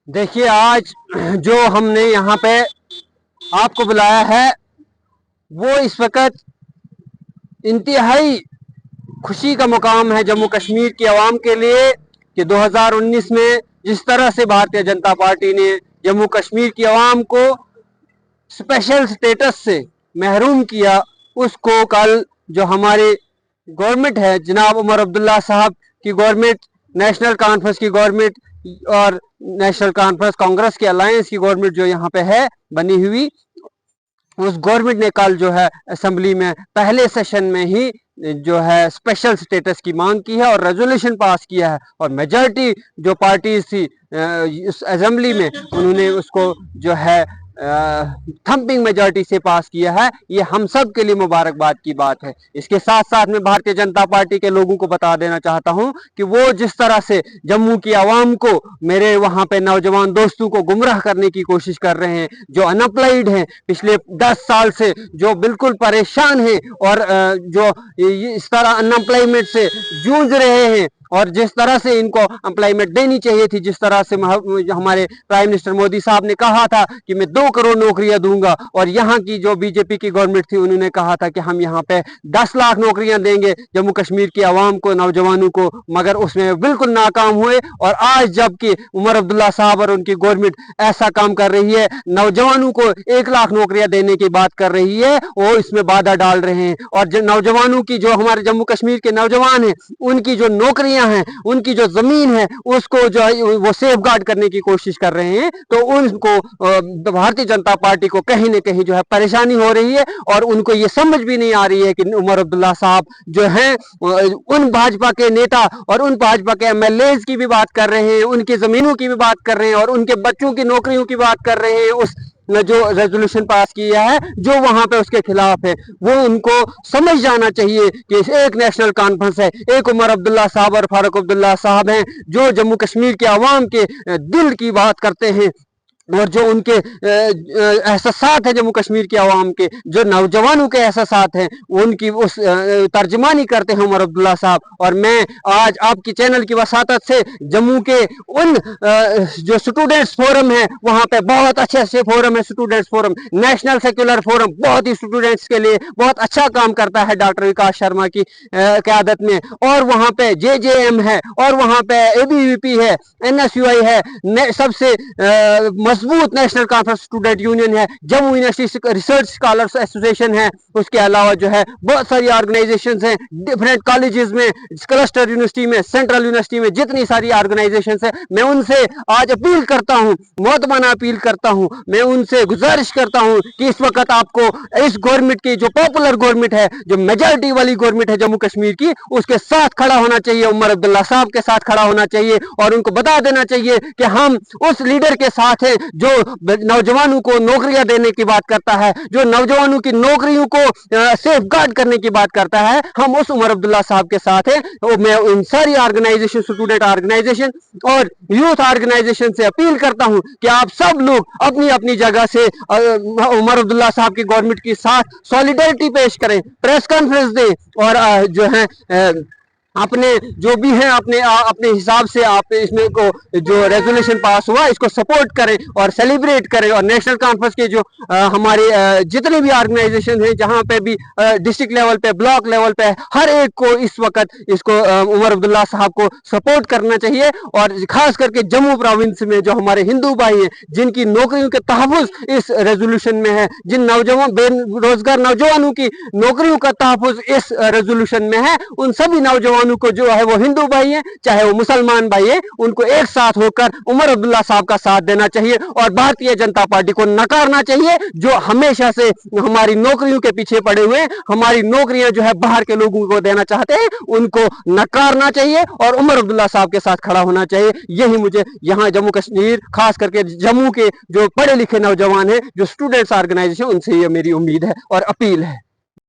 देखिए, आज जो हमने यहाँ पे आपको बुलाया है वो इस वक्त इंतहाई खुशी का मुकाम है जम्मू कश्मीर की आवाम के लिए कि 2019 में जिस तरह से भारतीय जनता पार्टी ने जम्मू कश्मीर की आवाम को स्पेशल स्टेटस से महरूम किया, उसको कल जो हमारी गवर्नमेंट है जनाब उमर अब्दुल्ला साहब की गवर्नमेंट, नेशनल कॉन्फ्रेंस की गवर्नमेंट और नेशनल कॉन्फ्रेंस कांग्रेस की अलायंस की गवर्नमेंट जो यहाँ पे है बनी हुई, उस गवर्नमेंट ने कल जो है असेंबली में पहले सेशन में ही जो है स्पेशल स्टेटस की मांग की है और रेजोल्यूशन पास किया है। और मेजॉरिटी जो पार्टीज थी इस असेंबली में, उन्होंने उसको जो है थंपिंग मेजॉरिटी से पास किया है। ये हम सब के लिए मुबारकबाद की बात है। इसके साथ साथ मैं भारतीय जनता पार्टी के लोगों को बता देना चाहता हूं कि वो जिस तरह से जम्मू की आवाम को, मेरे वहां पे नौजवान दोस्तों को गुमराह करने की कोशिश कर रहे हैं, जो अनएम्प्लॉयड हैं, पिछले 10 साल से जो बिल्कुल परेशान हैं और जो इस तरह अनएम्प्लॉयमेंट से जूझ रहे हैं, और जिस तरह से इनको एम्प्लॉयमेंट देनी चाहिए थी, जिस तरह से हमारे प्राइम मिनिस्टर मोदी साहब ने कहा था कि मैं 2 करोड़ नौकरियां दूंगा, और यहाँ की जो बीजेपी की गवर्नमेंट थी उन्होंने कहा था कि हम यहाँ पे 10 लाख नौकरियां देंगे जम्मू कश्मीर की आवाम को, नौजवानों को, मगर उसमें बिल्कुल नाकाम हुए। और आज जबकि उमर अब्दुल्ला साहब और उनकी गवर्नमेंट ऐसा काम कर रही है, नौजवानों को 1 लाख नौकरियां देने की बात कर रही है, वो इसमें बाधा डाल रहे हैं। और नौजवानों की, जो हमारे जम्मू कश्मीर के नौजवान हैं, उनकी जो नौकरियां हैं, उनकी जो जमीन है, उसको जो है वो सेफ गार्ड करने की कोशिश कर रहे हैं। तो उनको भारतीय जनता पार्टी को कहीं ना कहीं जो है परेशानी हो रही है, और उनको ये समझ भी नहीं आ रही है कि उमर अब्दुल्ला साहब जो हैं उन भाजपा के नेता और उन भाजपा के एमएलए की भी बात कर रहे हैं, उनकी जमीनों की भी बात कर रहे हैं, और उनके बच्चों की नौकरियों की बात कर रहे हैं। उस जो रेजोल्यूशन पास किया है जो वहां पे उसके खिलाफ है, वो उनको समझ जाना चाहिए कि एक नेशनल कॉन्फ्रेंस है, एक उमर अब्दुल्ला साहब और फारूक अब्दुल्ला साहब हैं जो जम्मू कश्मीर के अवाम के दिल की बात करते हैं, और जो उनके एहसासात है जम्मू कश्मीर के अवाम के, जो नौजवानों के एहसासात हैं, उनकी उस तर्जमानी करते हैं उमर अब्दुल्ला साहब। और मैं आज आपकी चैनल की वसातत से जम्मू के उन जो स्टूडेंट्स फोरम है, वहां पे बहुत अच्छे फोरम है, students forum, national secular forum, बहुत ही स्टूडेंट्स के लिए बहुत अच्छा काम करता है डॉक्टर विकास शर्मा की क़यादत में। और वहां पे JJM है, और वहां पे ABVP है, NSUI है, सबसे मजबूत नेशनल कॉन्फ्रेंस स्टूडेंट यूनियन है, Jammu university research scholars association है, उसके अलावा जो है बहुत सारी ऑर्गेनाइजेशंस हैं डिफरेंट कॉलेजेस में, क्लस्टर यूनिवर्सिटी में, सेंट्रल यूनिवर्सिटी में, जितनी सारी ऑर्गेनाइजेशंस है। मैं उनसे आज अपील करता हूं, मोहतबाना अपील करता हूं, मैं उनसे गुजारिश करता हूं कि इस वक्त आपको इस गवर्नमेंट की, जो पॉपुलर गवर्नमेंट है, जो मेजॉरिटी वाली गवर्नमेंट है जम्मू कश्मीर की, उसके साथ खड़ा होना चाहिए, उमर अब्दुल्ला साहब के साथ खड़ा होना चाहिए, और उनको बता देना चाहिए कि हम उस लीडर के साथ हैं जो नौजवानों को नौकरियां देने की बात करता है, जो नौजवानों की नौकरियों को सेफ गार्ड करने की बात करता है। हम उस उमर अब्दुल्ला साहब के साथ हैं। तो मैं इन सारी ऑर्गेनाइजेशन, स्टूडेंट ऑर्गेनाइजेशन और यूथ ऑर्गेनाइजेशन से अपील करता हूं कि आप सब लोग अपनी अपनी जगह से उमर अब्दुल्ला साहब की गवर्नमेंट के साथ सॉलिडारिटी पेश करें, प्रेस कॉन्फ्रेंस दें, और जो है अपने जो भी हैं अपने हिसाब से आप इसमें को जो रेजोल्यूशन पास हुआ इसको सपोर्ट करें और सेलिब्रेट करें। और नेशनल कॉन्फ्रेंस के जो हमारे जितने भी ऑर्गेनाइजेशन हैं, जहां पे भी डिस्ट्रिक्ट लेवल पे, ब्लॉक लेवल पे, हर एक को इस वक्त इसको उमर अब्दुल्ला साहब को सपोर्ट करना चाहिए। और खास करके जम्मू प्रोविंस में जो हमारे हिंदू भाई हैं, जिनकी नौकरियों के तहफ़्फ़ुज़ इस रेजोल्यूशन में है, जिन नौजवान बेरोजगार नौजवानों की नौकरियों का तहफ़्फ़ुज़ इस रेजोल्यूशन में है, उन सभी नौजवान को, जो है वो हिंदू भाई हैं चाहे वो मुसलमान भाई हैं, उनको एक साथ होकर उमर अब्दुल्ला साहब का साथ देना चाहिए, और भारतीय जनता पार्टी को नकारना चाहिए जो हमेशा से हमारी नौकरियों के पीछे पड़े हुए, हमारी नौकरियां जो है बाहर के लोगों को देना चाहते हैं, उनको नकारना चाहिए और उमर अब्दुल्ला साहब के साथ खड़ा होना चाहिए। यही मुझे यहाँ जम्मू कश्मीर, खास करके जम्मू के जो पढ़े लिखे नौजवान हैं, जो स्टूडेंट्स ऑर्गेनाइजेशन, उनसे ये मेरी उम्मीद है और अपील है।